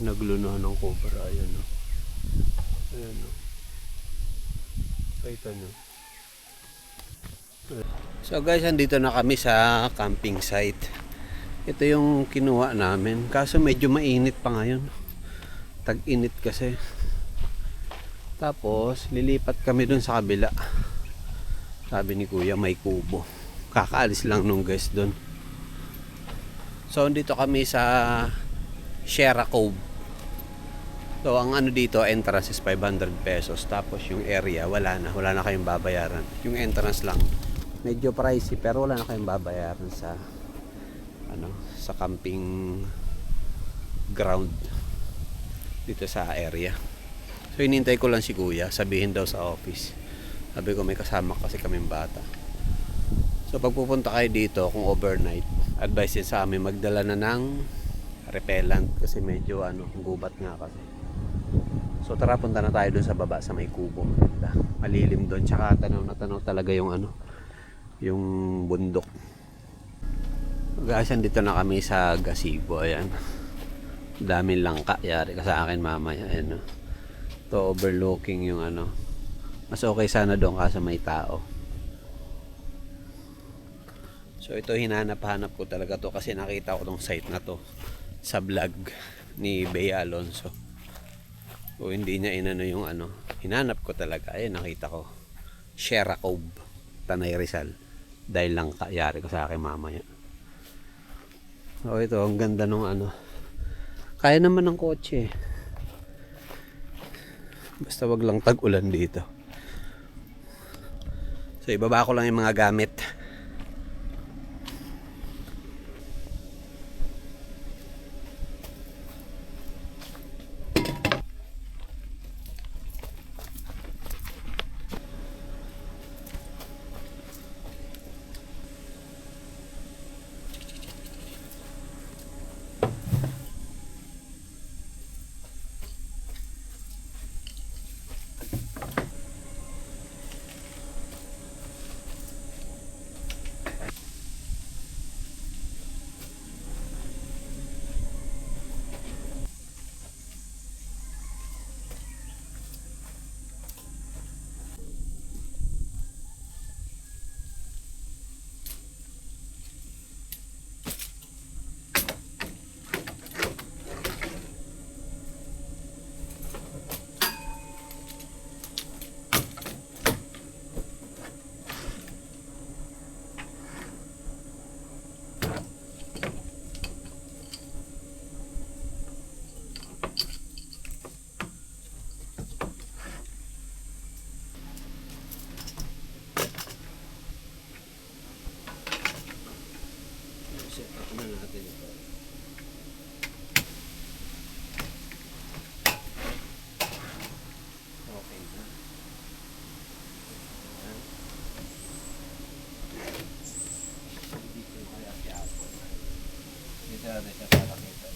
Nagluno ng cobra. Ayan o. Ayan o. Kita nyo. So guys, andito na kami sa camping site. Ito yung kinuha namin. Kaso medyo mainit pa ngayon. Tag-init kasi. Tapos, lilipat kami dun sa kabila. Sabi ni Kuya, may kubo. Kakaalis lang nung guys dun. So, andito kami sa Sierra Cove. So, ang ano dito, entrance is 500 pesos. Tapos, yung area, wala na. Wala na kayong babayaran. Yung entrance lang. Medyo pricey, pero wala na kayong babayaran sa sa camping ground dito sa area. So, hinintay ko lang si Kuya. Sabihin daw sa office. Sabi ko, may kasama kasi kaming bata. So, pag pupunta kayo dito, kung overnight, advice din sa amin, magdala na ng repellent kasi medyo gubat nga kasi. So, tara, punta na tayo dun sa baba sa may kubo. Malilim doon, tsaka tanaw na tanaw talaga yung yung bundok. Guys, dito na kami sa gazebo. Ayan, daming langka. Yari ka sa akin mamaya. Ayan, to overlooking yung mas okay sana doon kasi may tao. So ito, hinanap-hanap ko talaga to kasi nakita ko tong site na to sa vlog ni Bea Alonso. O hindi niya yung hinanap ko talaga. Ayun, nakita ko Sierra Cove, Tanay Rizal. Dahil lang kayari ko sa akin mamaya. So ito, ang ganda nung kaya naman ng kotse. Basta wag lang tag-ulan dito. So ibaba ko lang yung mga gamit. Set up na natin ito. Okay na. Ayan. Dito kaya siya ako. Dito na siya para kita.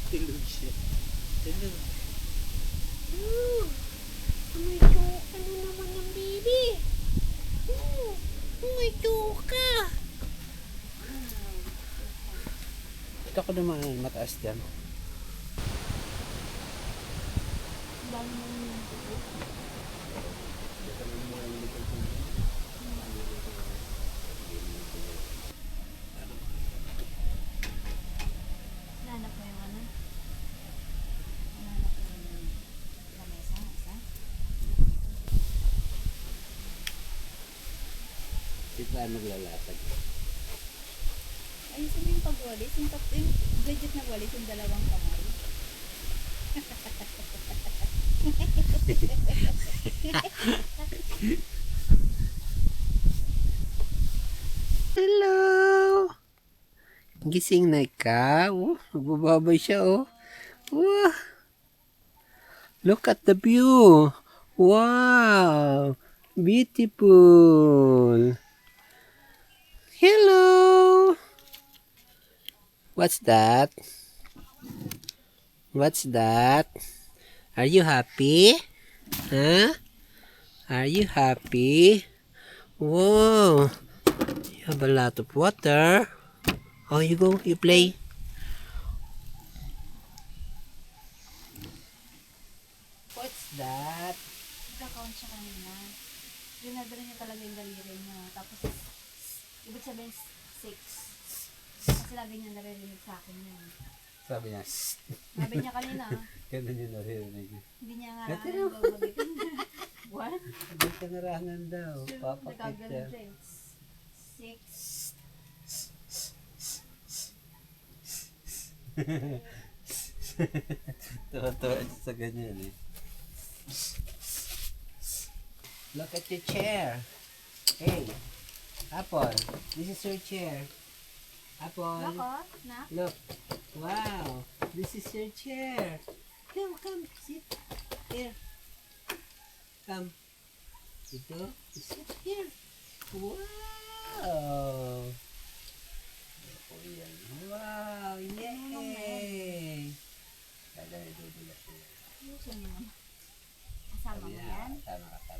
Tilog siya. Tilog. May choka. Ano naman yung baby? May choka. Ito ko naman mataas dyan. Nanap mo yung ano? Nanap mo yung lamesa? Isa? Dito tayo maglalatag. Ayusin mo yung pagwalis. Yung gadget na walis, yung dalawang kamay. Hello! Gising na ikaw. Magbababay siya, oh. Wow! Look at the view. Wow! Beautiful. Hello! What's that? What's that? Are you happy? Huh? Are you happy? Whoa! You have a lot of water. Oh, you go, you play. What's that? Nagka-count siya kanina. Dinadala niya talaga yung daliri niya. Tapos, ibig sabihin, 6. Kasi lagi niya naririnig sa akin yun. Sabi niya, Sabi niya kanina, ganun yung naririnig. hindi niya nga Natira mo. babagitin. What? Hindi ka narangan daw. Papakit Nagkaganon siya. siya eh. 6. Tuwa-tuwa siya sa ganyan eh. Look at your chair. Hey, Apple, this is your chair. Apple, Loko? Na? look. Wow, this is your chair. Come, sit. Here. Come. Ito, sit here. Wow. Oh, yan. Wow, yay. Ayusin mo naman. Kasama mo yan? Tama ka.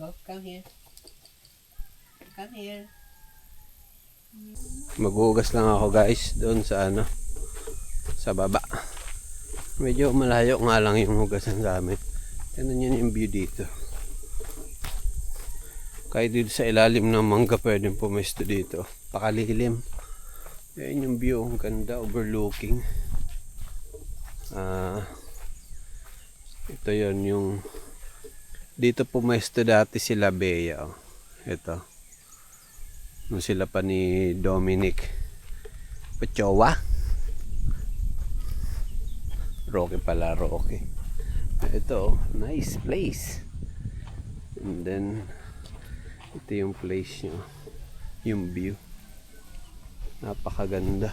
Go, come here. Come here. Maghugas lang ako guys doon sa sa baba. Medyo malayo nga lang yung hugasan sa amin. Tignan nyo yung view dito. Kahit dito sa ilalim ng mangga pwedeng pumesto dito. Pakalilim. Ayan yung view. Ang ganda, overlooking. Ito yon yung dito pumesto dati sila Bea. Oh. Ito. Nung sila pa ni Dominic Pachowa. Rocky pala, Rocky. Ito, nice place. And then, ito yung place nyo. Yung view. Napakaganda.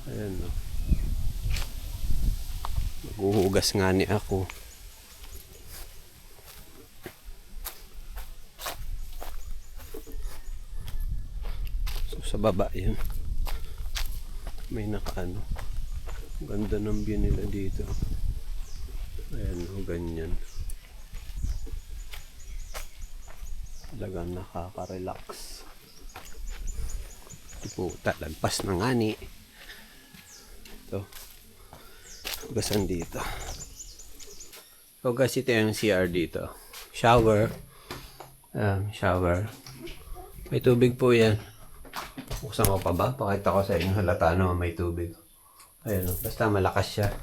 Ayan o. Maghuhugas nga ni ako. Sa baba yun may nakaano, ganda ng view nila dito. Ayan o, ganyan talagang nakaka-relax. Puta, lagpas na nga ni ito hugasan dito. So guys, ito yung CR dito, shower. Shower, may tubig po yan. Buksan ko pa ba? Pakita ko sa inyo. Halata naman may tubig. Ayan o. Basta malakas siya.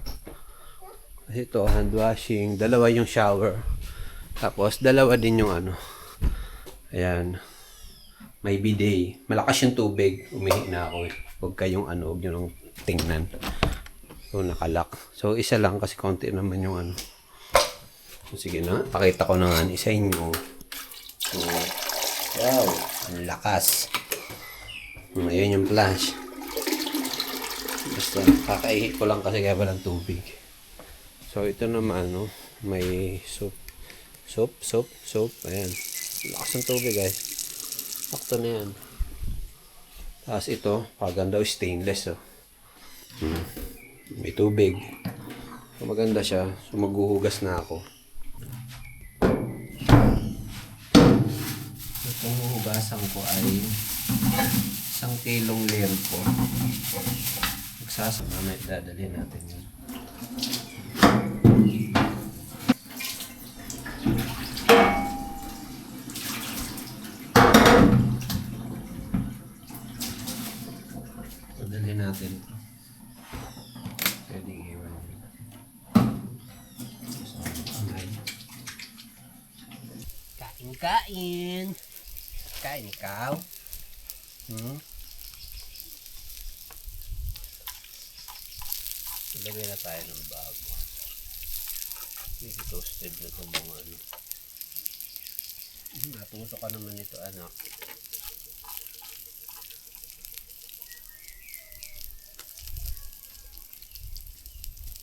Kasi ito, hand washing. Dalawa yung shower. Tapos, dalawa din yung Ayan. May bidet. Malakas yung tubig. Umihi na ako eh. Huwag kayong huwag nyo nang tingnan. So, nakalak. So, isa lang kasi konti naman yung So, sige na. Pakita ko na nga sa inyo. So, wow. Ang lakas. Ayun yung flash. Basta kakaihi ko lang kasi kaya walang tubig. So ito naman may soup. Ayan. Lakas ng tubig guys. Sakto na yan. Tapos ito, paganda stainless May tubig. So maganda siya. So maghuhugas na ako. Itong huhugasan ko ay 1 kilong lempo. Magsasama na dadalhin natin yun. Dadalhin natin ito. Pwedeng iwan yun. So, kain. Kain ikaw. Ilagay na tayo ng bago. Hindi toasted na itong mga Natuso ka naman ito anak.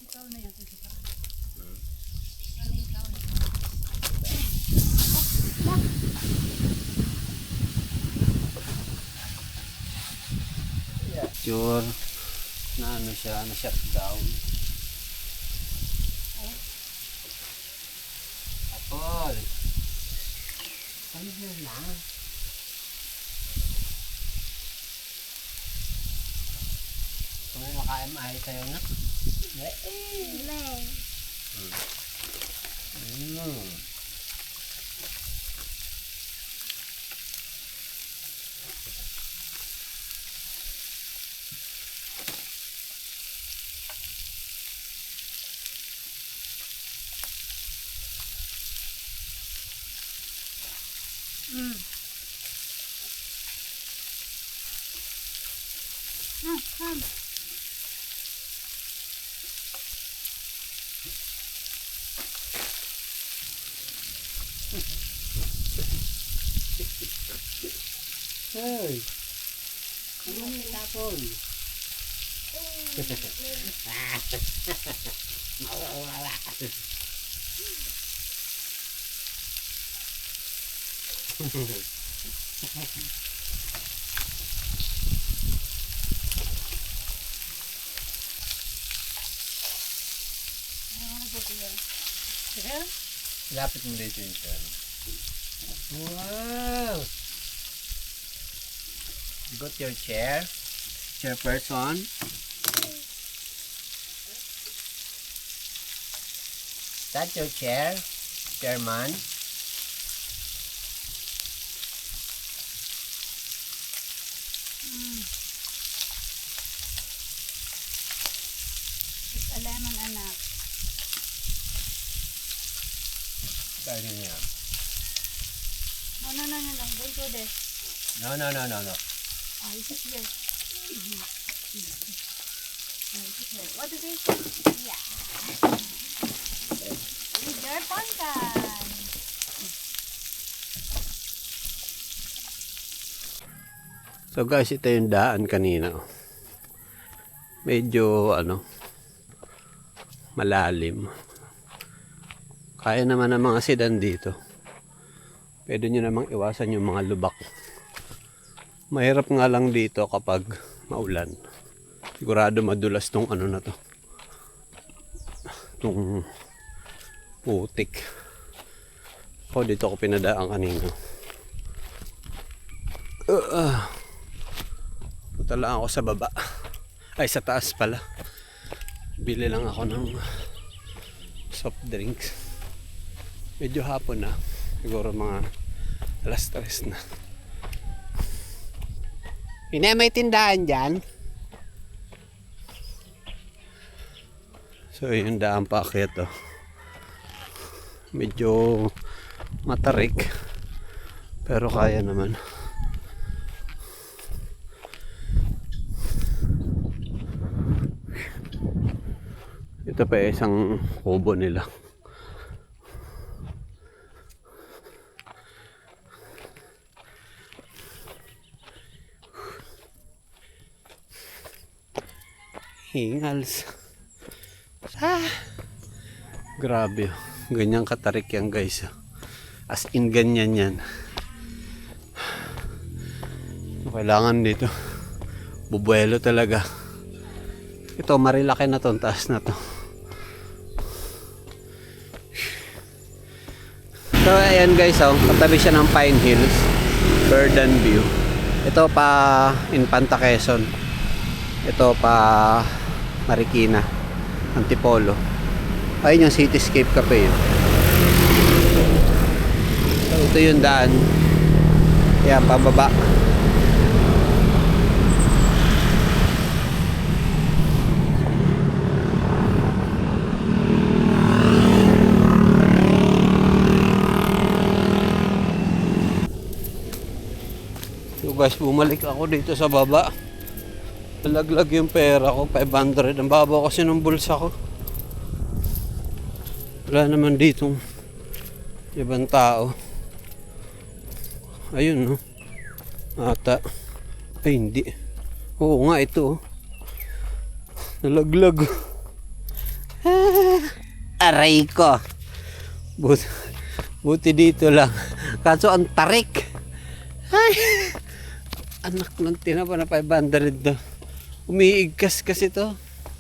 Ikaw na yan. Ikaw na. Picture. Na ano siya, na shutdown. Apol. Ano na? Kung may makain tayo na. Hey, ano mo tapon? Lapit mo dito yung chair. Wow! You got your chair? Chairperson? That your chair? Chairman? It's a lemon, anak. Kaya niya. No. Don't do this. No. Oh, it's just here. What is it? Yeah. With your poncan. So guys, ito yung daan kanina. Medyo malalim. Kaya naman ng mga sedan dito. Pwede nyo namang iwasan yung mga lubak. Mahirap nga lang dito kapag maulan. Sigurado madulas tong na to. Tong putik. Ako dito ako pinadaan kanina. Punta lang ako sa baba. Ay, sa taas pala. Bili lang ako ng soft drinks. Medyo hapon na. Siguro mga alas 3 na. May tindahan dyan. So yung daan pa akyat to. Medyo matarik. Pero kaya naman. Ito pa isang kubo nila. Hingals. Grabe. Ganyan katarik yan guys. As in ganyan yan. Kailangan dito. Bubuelo talaga. Ito marilaki na to. Taas na to. So ayan guys. Katabi siya ng Pine Hills. Burden View. Ito pa Infanta Quezon. Ito pa Marikina, Antipolo. Ayun yung Cityscape Cafe. So ito yung daan. Yan, pababa. So guys, bumalik ako dito sa baba. Nalaglag yung pera ko, 500. Ang baba kasi ng bulsa ko. Wala naman ditong ibang tao. Ayun, no? Ata. Ay, hindi. Oo nga, ito. Nalaglag. Aray ko. Buti dito lang. Kaso ang tarik. Ay. Anak ng tinapa na 500 do. Umiigkas kasi to.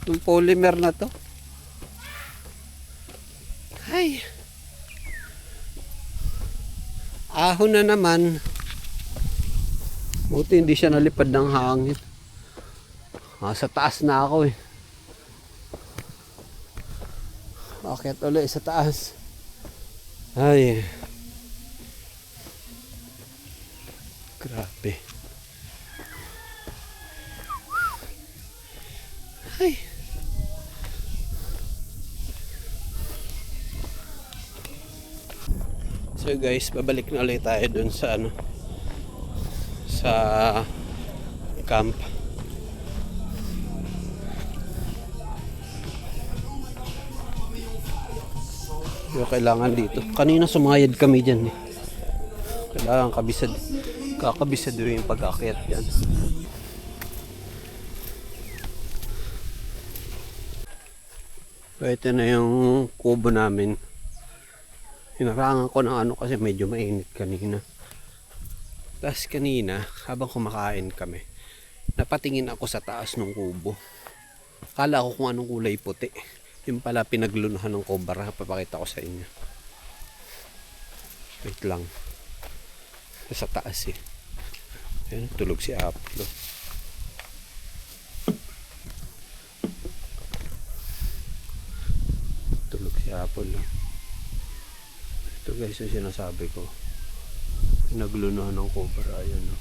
Yung polymer na to. Ay. Ahon na naman. Buti hindi siya nalipad ng hangin. Sa taas na ako eh. Akyat ulit sa taas. Ay. Grabe. Ay. So guys, babalik na ulit tayo dun sa ano, sa camp. Yung kailangan dito. Kanina sumayad kami dyan eh. Kailangan kakabisado yung pag-akyat dyan. So ito na yung kubo namin. Hinarangan ko ng ano kasi medyo mainit kanina. Tapos kanina, habang kumakain kami, napatingin ako sa taas ng kubo. Kala ko kung anong kulay puti. Yung pala pinaglunahan ng cobra. Papakita ko sa inyo. Wait lang. Sa taas eh. Ayan, tulog si Apple. Tulog si Apple. Ito guys yung sinasabi ko. Pinaglunahan ng cobra. Ayan o.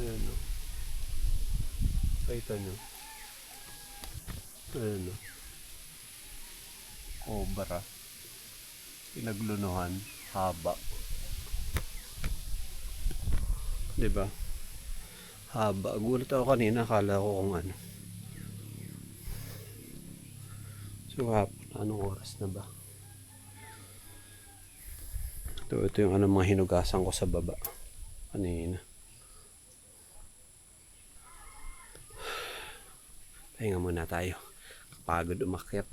Ayan o. Pakita nyo. Ayan o. Cobra. Pinaglunuhan. Haba. Diba? Haba. Gulat ako kanina. Akala ko kung ano. So hapon. Anong oras na ba? Ito yung ano, mga hinugasan ko sa baba. Kanina. Pahinga muna tayo. Kapagod umakyat.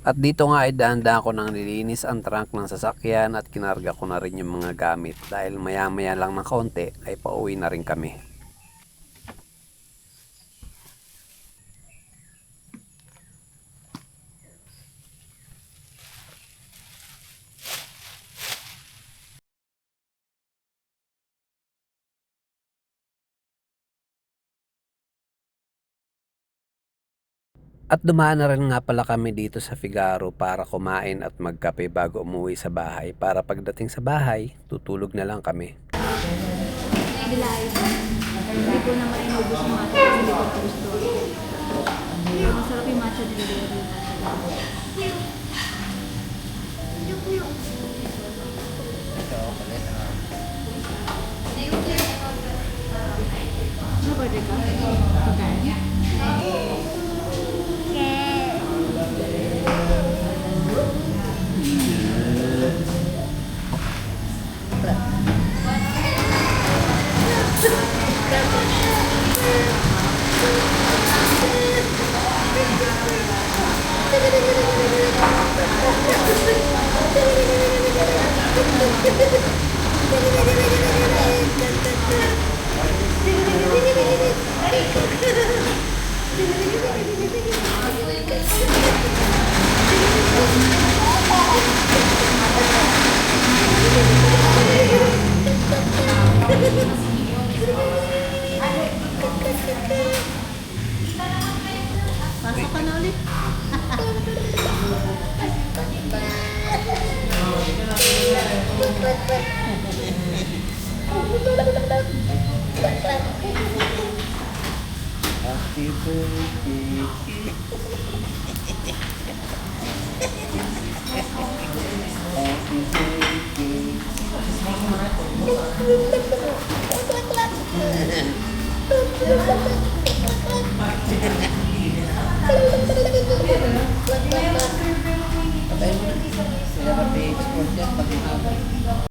At dito nga ay dahan-dahan ko nang nilinis ang trunk ng sasakyan at kinarga ko na rin yung mga gamit dahil maya-maya lang ng kaunti ay pauwi na rin kami. At dumaan na rin nga pala kami dito sa Figaro para kumain at magkape bago umuwi sa bahay. Para pagdating sa bahay, tutulog na lang kami. Bilay. Hindi ko na mainubos yung matcha kasi hindi ko gusto. Masarap yung matcha delivery. Ano pwede ka? Okay. Pasok ka na ulit. Happy birthday.